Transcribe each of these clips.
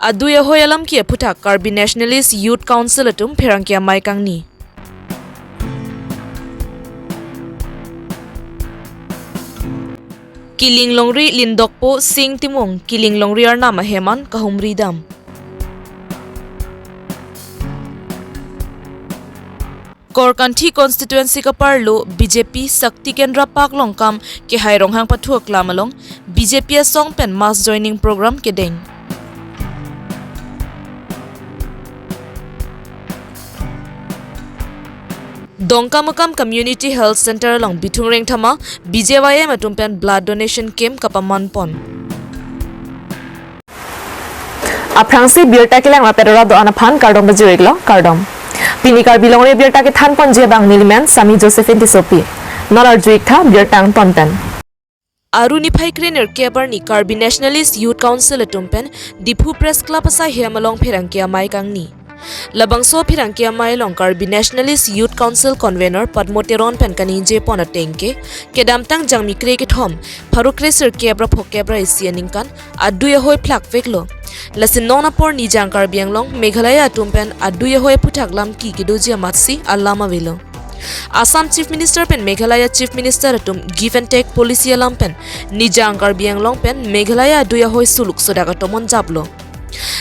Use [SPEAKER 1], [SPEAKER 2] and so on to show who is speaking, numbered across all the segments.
[SPEAKER 1] Aduya hoyalam ki putak Karbi Nationalist Youth Council atum pherangkia maikangni. Kiling Longri Lindokpo Sing Timong Kiling Longri Arnama Heman Kahumri Dam. Korkanthi constituency ka parlo BJP Sakti Kendra Pak Longkam ke hairong hang pathuak lamalong BJP song pen mass joining program ke deng. Dongkamukam Community Health Center along Bitungreng Thama BJYM atumpen blood donation camp kapamanpon.
[SPEAKER 2] Aprangsi Abirta ke lang mapedora do anapan kardom bajuiglo kardom. Pini Karbi Longri Abirta ke than pon je bang nilimen Sami Josephine Tisopi. Nolar juik tha Birtang tonten.
[SPEAKER 1] Aruni Phaikrener kebarni Karbi Nationalist Youth Council atumpen Dipu Press Club asa hiamalong pherangkia maikangni. Labangso phirangkia mailong Karbi Nationalist Youth Council Convener Padmoteron Penkani je ponatengke kedamtang jangmikre ke thom pharukre sir kebra phokebra isianingkan aduya hoi plak veklo lasin nona por ni jang Karbi Anglong Meghalaya atumpen aduya hoi puthaklam ki kidoji amatsi allama velo Assam Chief Minister pen Meghalaya Chief Minister atum give and take policy alam pen ni jang Karbi Anglong pen Meghalaya aduya hoi suluk sodaga tomon jablo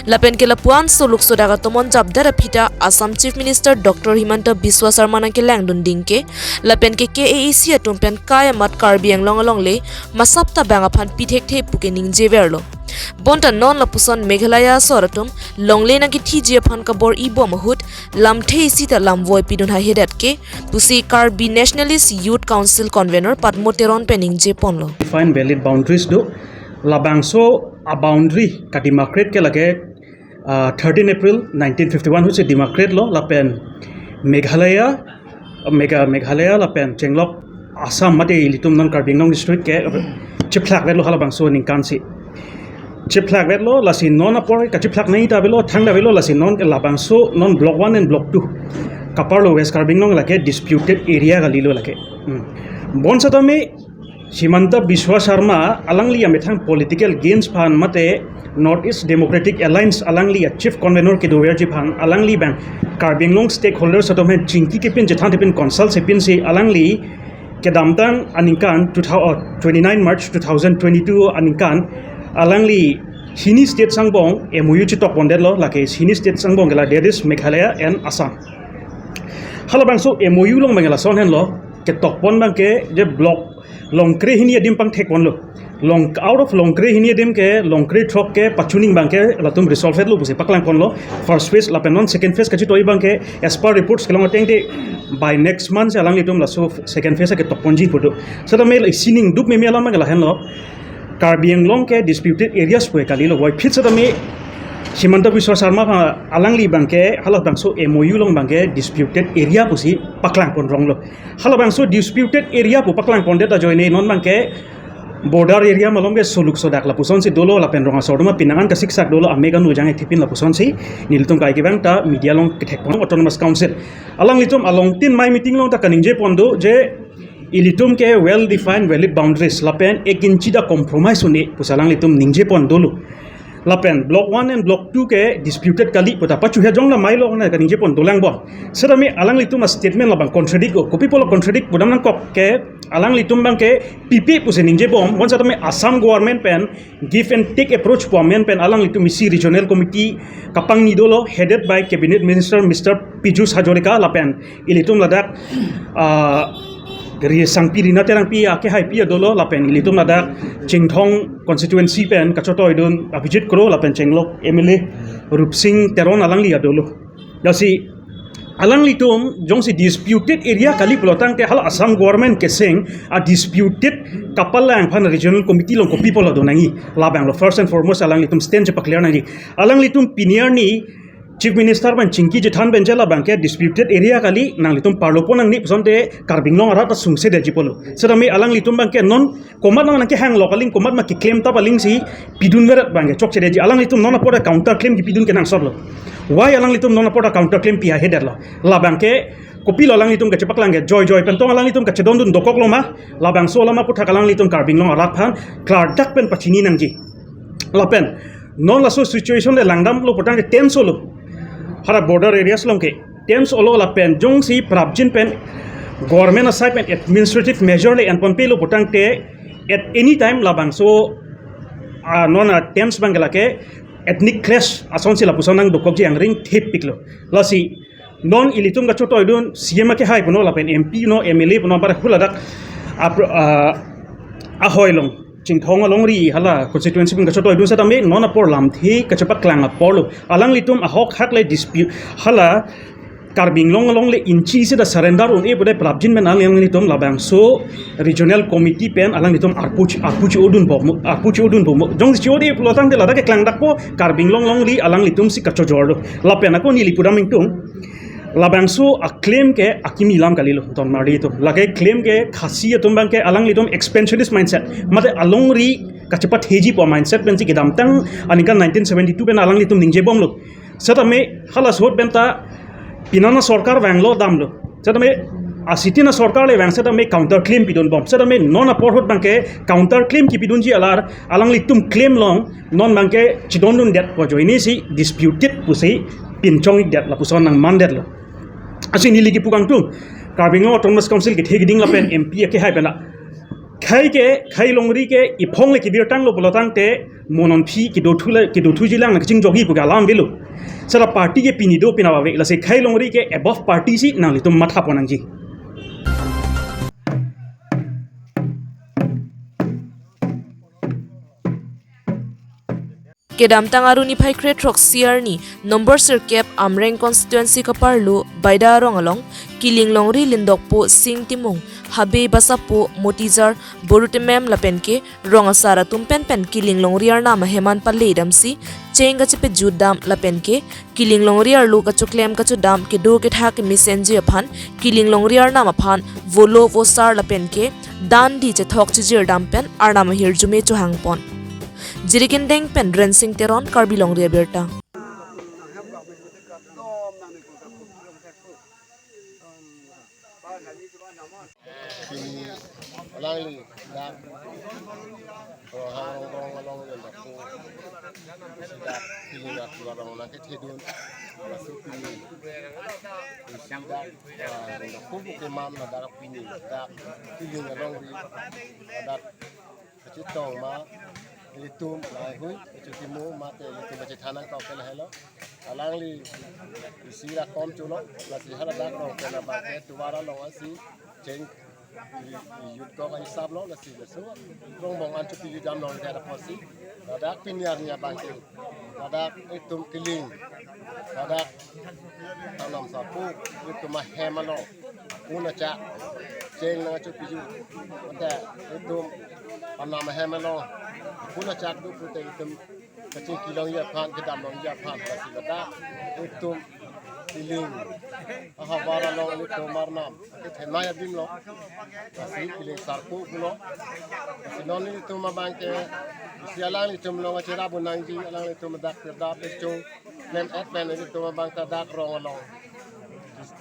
[SPEAKER 1] Lapen ke lapuan suluk sodaga tomon jabdara pita Assam Chief Minister Dr. Himanta Biswa Sarma ke langdun dingke lapen ke KAEC atumpen kaya mat Karbi Anglong along le masapta bangaphan pithek the puke ningje verlo bonta non lapuson Meghalaya soratum longle na ki thije phan ka bor ibo mahut lamthe sita lamvoi pidun ha hedat ke pusi Karbi Nationalist Youth Council Convener Padmoteron pening je ponlo
[SPEAKER 3] define valid boundaries do labangso a boundary ka democrate ke lage 13 April 1951 हुई democrate lo lapen Meghalaya lapen chenglok Assam mate ilitum non Karbi Anglong district ke chiplak velo halabangso ningkansi chiplak velo lasin non apor ka chiplak nahi ta velo thang da velo lasin non labangso non block 1 and block 2 kaparlo West Karbi Anglong lage disputed area galilo lage bon satame Himanta Biswa Sarma alangli amethang political gains phan mate Northeast Democratic Alliance alangli chief convener ke dower ji phan alangli bang Karbi Anglong stakeholders atome chingki ke pin jethan pin consult se pin se alangli ke damtang aninkan 29 March 2022 aninkan alangli Hini state sangbong MOU chitok pondel lo lake Hini state sangbong gela that is Meghalaya and Assam halabang so MOU long bangela son hen lo ke tokpon bang ke je block Longkre hini adim pang thek lo long out of Longkre hini adim ke Longkre thok ke pachuning bang ke latum resolve lo buse paklang kon lo first phase lapenon second phase kachi toi bang ke as per reports kelong ateng de by next month alang litum la so second phase ke tokponji pudo sada mel sining dup me alam magala hen lo Karbi Anglong ke disputed areas ko kali lo wai phit sada me Himanta Biswa Sarma alangli bangke halap bangso MOU long bangke disputed area pusi paklang pon rong lo halap bangso disputed area pu paklang pon deta join non bangke border area malom ke suluk sodak la puson si dolo la pen ronga sorduma pinangan ka siksak dolo amega nu jang thipin la puson si niltum kai ke bang ta media long thek pon autonomous council alang litum along tin my meeting long ta kaninje pondo je ilitum ke well defined valid boundaries la pen ek inchi da compromise uni pusalang litum ningje pon dolo lapen block 1 and block 2 ke disputed kali pota pachu he jong la mailo na ka ninje pon dolang bo serami alang litum statement labang contradict ko copy polo contradict budam nang kok ke alang litum bang ke pp puse ninje bom once atame Assam government pen give and take approach po men pen alang litum isi regional committee kapang nidolo headed by cabinet minister Mr. Pijus Hajorika lapen ilitum ladak dari sangpi rina terang pi ake hai pi dolo lapen ilitum ladak Chingthong constituency pen kachoto idun abhijit kro lapen chenglok MLA Rupsing Teron alangli adolo dasi alangli tum jongsi disputed area kali pelotang te hal Assam government keseng a disputed kapalang phan regional committee long ko people adonangi labang lo first and foremost alangli tum stand je pakler nangi alangli tum pinier ni Chief Minister ban chingki jethan benjela bangke disputed area kali nang litum parlopon nang ni sonte Karbi Anglong ara ta sungse de jipolo sedami alang litum bangke non komat nang ke hang localing komat ma ki claim ta baling si pidun verat bangke chok chede ji alang litum non apoda counter claim ki pidun ke nang soblo why alang litum non apoda counter claim pi ha heder lo la bangke kopilo alang litum ke cepak langge joy pentong alang litum ke cedon dun dokok lo ma la bang so lama puthak alang litum Karbi Anglong ara phan klar dak pen pachini nang ji la pen non la so situation de langdam lo potang tense lo hara border areas long ke tense olo la pen jong si prabjin pen government aside pen administrative measure le and pon pe lo potang te at any time labang so non a tense bangala ke ethnic clash ason si la pusonang dokok ji angring thip piklo la si non ilitum ga choto idun CM ke hai puno la pen MP no MLA puno bar huladak a hoilong chingthong alongri hala constituency pun gachoto idun sa tame non a por lam thi kachapak klang a porlo alang litum a hok hak le dispute hala Karbing long le inchi se da surrender on e bude prabjin men alang litum labang so regional committee pen alang litum arpuch odun bo jong si odi plotang de la ke klang dak po Karbing long li alang litum si kacho jordo la pen ko ni lipudam tung labang so a claim ke akimi lam kalilo ton mari to lage claim ke khasi tum bang ke alang litum expansionist mindset mate alongri kachapat heji po mindset pen si gedam tang anika 1972 pen alang litum ningje bom lo satame hala sot benta pinana sarkar wanglo damlo satame asitina sarkar le wang satame counter claim pidon bom satame non aport hot bang ke counter claim ki pidun ji alar alang litum claim long non bang ke chidon dun det po joini si disputed pusi pinchong det la puson nang mandet lo asin ni ligi pukang tu Karbing autonomous council ke thegiding la pen MP ke hai pena khai longri ke ipong le ki birtang lo bolotang te monon phi ki do thu jilang na ching jogi puga lam belu sala party ke pinido pinawa ve la se khai longri ke above party si nang litum matha ponang ji
[SPEAKER 1] Kedam tangaruni phai kre trok siar ni number sir cap amreng constituency ka parlu baida rong along kiling longri lindokpo singtimung habe basapo motizar borutemem lapenke ronga sara tumpen pen kiling longri ar nama heman palle damsi chenga chepe judam lapenke kiling longri ar lu ka chuklem ka chudam ke do ke tha ke misenji aphan kiling longri ar nama phan volo vosar lapenke dan di che thok chijir dam pen ar nama hirjume chuhang pon Jirikin deng pen rensing teron Karbi Longri Abirta.
[SPEAKER 4] Litum lai hui chutimu mate litum bache thanan ka pel helo alangli sira kom chulo la si hala dak ro kena ba ke tuwara lo asi cheng yut ko ka hisab lo la si lesu rong bong an chupi yu jam lo ke da posi dak pinyar nya ba ke dak litum kiling dak anam sa pu litum ma hemalo una cha cheng na chupi yu ta litum anam hemalo kuna cak du pute itum kacing kilong ya phan kedam long ya phan kasi lada itum kiling aha bara long itum marnam ke thema ya bim lo kasi kiling sarpu kulo kasi non itum mabangke sialang itum long achira bunangji alang itum dak da pecho nem adven itum mabangta dak rong long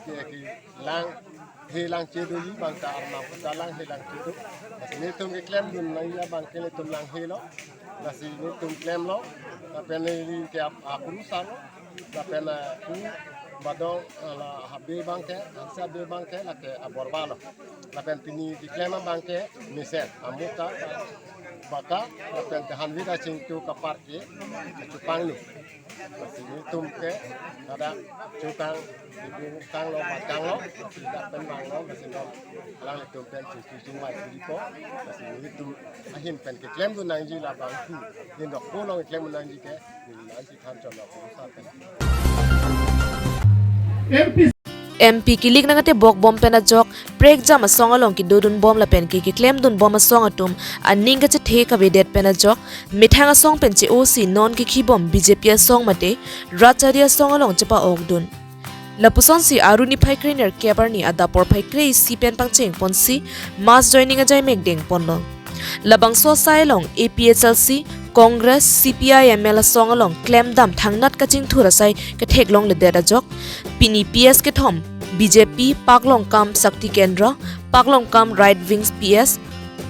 [SPEAKER 4] ki lang hilang cedu yi bangta arnam dalang hilang cedu kasi itum ke klem dun nang ya bangke itum lang hilo nasi ini tum klaim lo tapi ini ke apuru salo tapi na ku badong la habbe banke ansa be banke la ke aborbalo tapi tini di klaim banke misel amuta baka tapi tahan vida cingtu kapar ke cupang lu nasi ini tum ke ada cukang ibu kang lo batang lo tidak penang lo nasi lo lang itu pen cing mai dipo nasi ini tum ahin pen ke klaim tu nangji la bang tu ni dok ko lo klaim nangji ke ni nangji tham chon lo ko sa pen
[SPEAKER 1] MP kilik nangate bok bom pena jok prek jam asong along ki dodun bom la pen ki claim dun bom asong atum aning ka che the ka vedet pena jok mithang asong pen che OC non ki khi bom BJP asong mate rachari asong along chepa ogdun Lapuson si aruni phai krener kebarni adapor phai krei si pen pangcheng ponsi mass joining ajai megdeng ponno labangso sailong APHLC Congress CPI ML song along claim dam thangnat kaching thurasai ke theklong le dera jok pini PS ke thom BJP paklong kam sakti kendra paklong kam right wing PS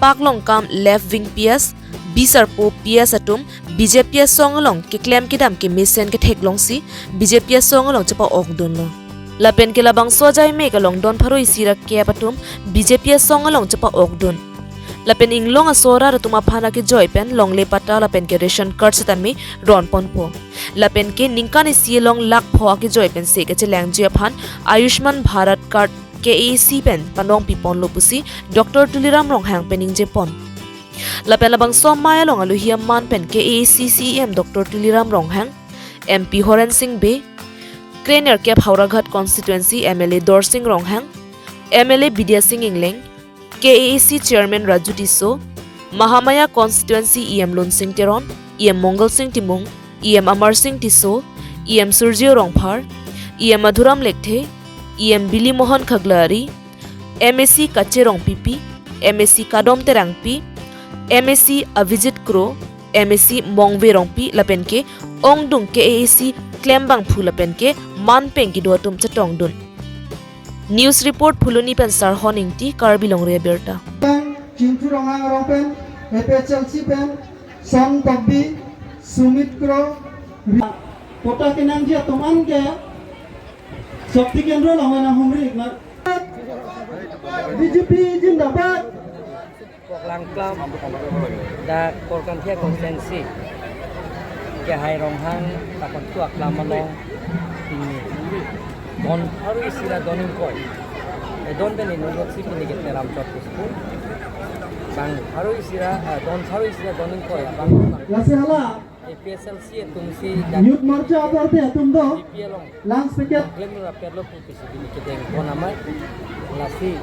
[SPEAKER 1] paklong kam left wing PS bisar po PS atum BJP song along ke claim ke dam ke mission ke thek long si BJP song along chapa ok don lo lapen ke labang so jai me ka long don pharo isirak ke patum BJP song along chapa ok don lapen inglong asora ratuma phana ke joy pen long le pata lapen ke ration card satami ron pon po lapen ke ningkan si long lak pho ke joy pen se ke chelang jia phan Ayushman Bharat card ke AC pen panong pipon lo pusi Dr. Tuliram Ronghang pening je pon lapen labang som maya long alu hiam man pen ke ACCM Dr. Tuliram Ronghang MP Horen Singh Be Krener ke Hauraghat constituency MLA Dor Singh Ronghang MLA Bidya Singh Ingleng KAAC Chairman Raju Tiso Mahamaya constituency EM Lun Singh Teron EM Mongol Singh Timung EM Amar Singh Tiso EM Surjio Rongphar EM Madhuram Lekthe EM Billy Mohan Khaglari MSc Kache Rongpipi MSc Kadom Terangpi MSc Avijit Kro MSc Mongve Rongpi lapenke Ongdung KAAC Klembang Phulapenke Manpeng ki duatum chatong dun News report Phuluni Pensar Honing Ti Karbi Longri Abirta
[SPEAKER 5] Chintu Rongang Ropen FHLC Pen Son Tokbi Sumit Kro Kota Kenang Jia Toman ke Shakti Kendra Longana Humri BJP Jindabad
[SPEAKER 6] Lang Klam da Korkan Thia Konsensi ke Hai Ronghang takon tuak lamalong ini don haru isira donin koi don ben in New York City ni get ram chot school bang haru isira don haru isira donin koi bang
[SPEAKER 5] Lasihala
[SPEAKER 6] APSLC tumsi
[SPEAKER 5] Youth Morcha Abarte Tumdo Lance Picket
[SPEAKER 6] Glemura perlo putisi bini keteng ponamai lasi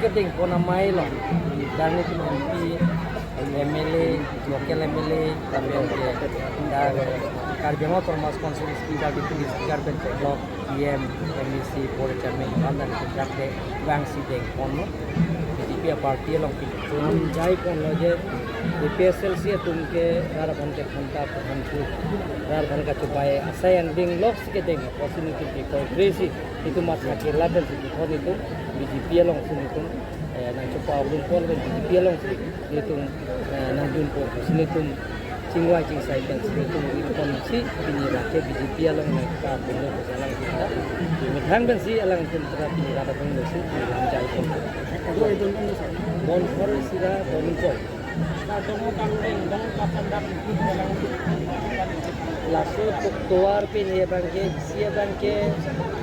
[SPEAKER 6] keteng ponamai lo darni tu MP MLA local MLA tapi dar Karbi Thomas constituency da deputy speaker pen block EM MDC board chairman andan jakte wang si deng kono BJP party long tum jai kon loje APSLC tumke rar ban ke khanta phanpu rar ban ka chupai asayan ding lok ke deng opportunity ko crazy itu masih ke ladan di kon itu BJP long sinitum nang chupa ulun kon BJP long sinitum nang dun ko sinitum Cingwa cing sai kan itu kondisi ini rakyat BJP alang mereka punya jalan kita. Mungkin kan sih alang tentara ini rata kondisi dalam jalan kita. Bon hari sira boniko. Lasu tuktuar pin ya bangke sia bangke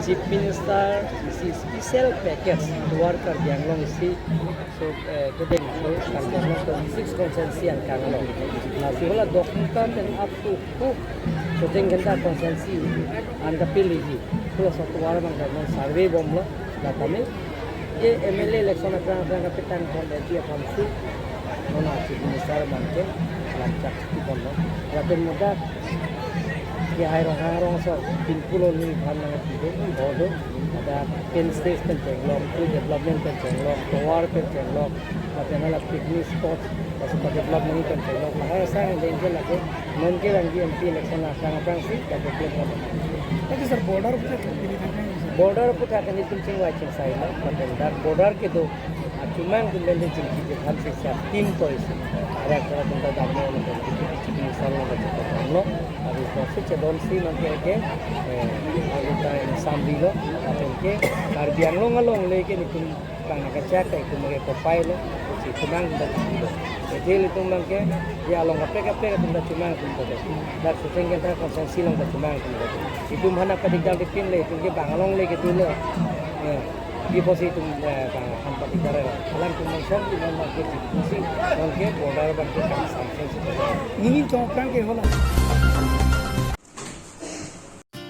[SPEAKER 6] chief minister si special package tuar kar Bangalore si so kedeng so kan Bangalore 6 konsensi yang Bangalore lasu la dokumentan dan up to so tenggenda konsensi anda pilih plus satu war bang dan survey bomlo datame ye MLA election akan kapitan kon dia kamsu nona chief minister bangke lancar di bomlo raten muda ya harong so pinpulo ni bhanna tido bodo ada pen space pen tenglok development pen tenglok tower pen tenglok matena picnic spot kaso development pen tenglok mahal sang danger lage non ke rangi MP election asang prangsi da development itu sir border puta kan itu cingwa cing sai na matena border ke do cuman kumbende cing ke hal se team to is ada kara tunda damno ni salon da no Abi proses cedon si nanti ke kita sambil atau ke Karbiang long lagi ni pun kang kacak itu mereka profile si cumang dan itu jadi itu mangke ya long kape tunda cumang tunda dan setengah kita konsensi long cumang tunda itu mana ketika dipin le itu ke bangalong lagi tu le di posisi itu bang hampa bicara kalam tu mangsom tu mangke diskusi mangke border bangke sampai ini congkrang ke hola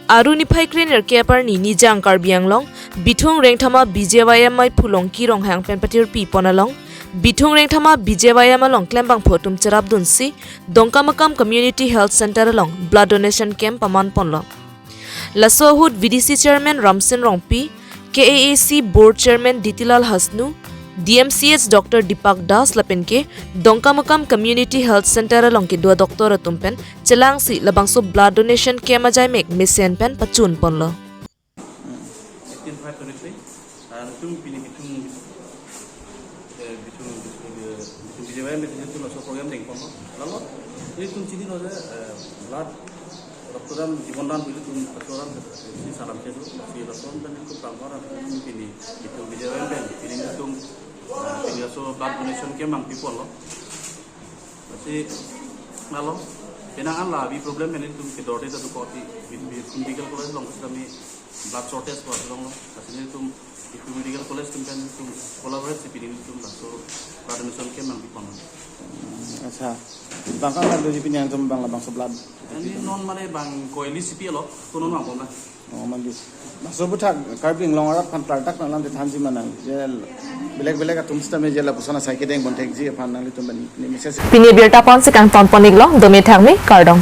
[SPEAKER 1] Aruni Phaikrener Kepar ni Nijang Karbiang Long Bithung Rengthama BJYMI Phulong Ki Ronghang Penpatir Pi Ponalong Bithung Rengthama BJYM along Klembang Photum Cherap Dunsi Dongkamakam Community Health Center along Blood Donation Camp Paman Ponlo Lasohut VDC Chairman Ramsin Rongpi KAAC Board Chairman Ditilal Hasnu DMCH Dr. Deepak Das lapenke Dongkamakam Community Health Center along ke dua doktor atumpen celangsi labangso blood donation ke majai mek mission pen pacun ponlo
[SPEAKER 7] 1523 tung pini bitung BJYM itu program ding polo lalu ini tum cini no je blood dokteran jibonan itu tum dokteran si salam kesu si dokteran dan itu pangkaran ini itu bijaran ben ini tum ini so blood donation ke mang people lo si lalu kenangan lah bi problem ini tum kedorte itu koti medical college long kami blood shortage buat long lo aslinya tum itu medical college tum kan tum collaborate si pilih tum lah so blood donation ke mang people
[SPEAKER 8] अच्छा bangka kan dari pinjang sama bang labang sebelah
[SPEAKER 7] ini non mana bang koeli sipi lo tuh non apa lah
[SPEAKER 8] oh mandi masuk butak Karbi Longri Abirta tak nalam di tanji mana jel belak atum sistem jel pusana saiki deng bontek ji pan nang itu ban ni message
[SPEAKER 2] Pini Abirta pon sekang ton poniglo domi thangmi kardom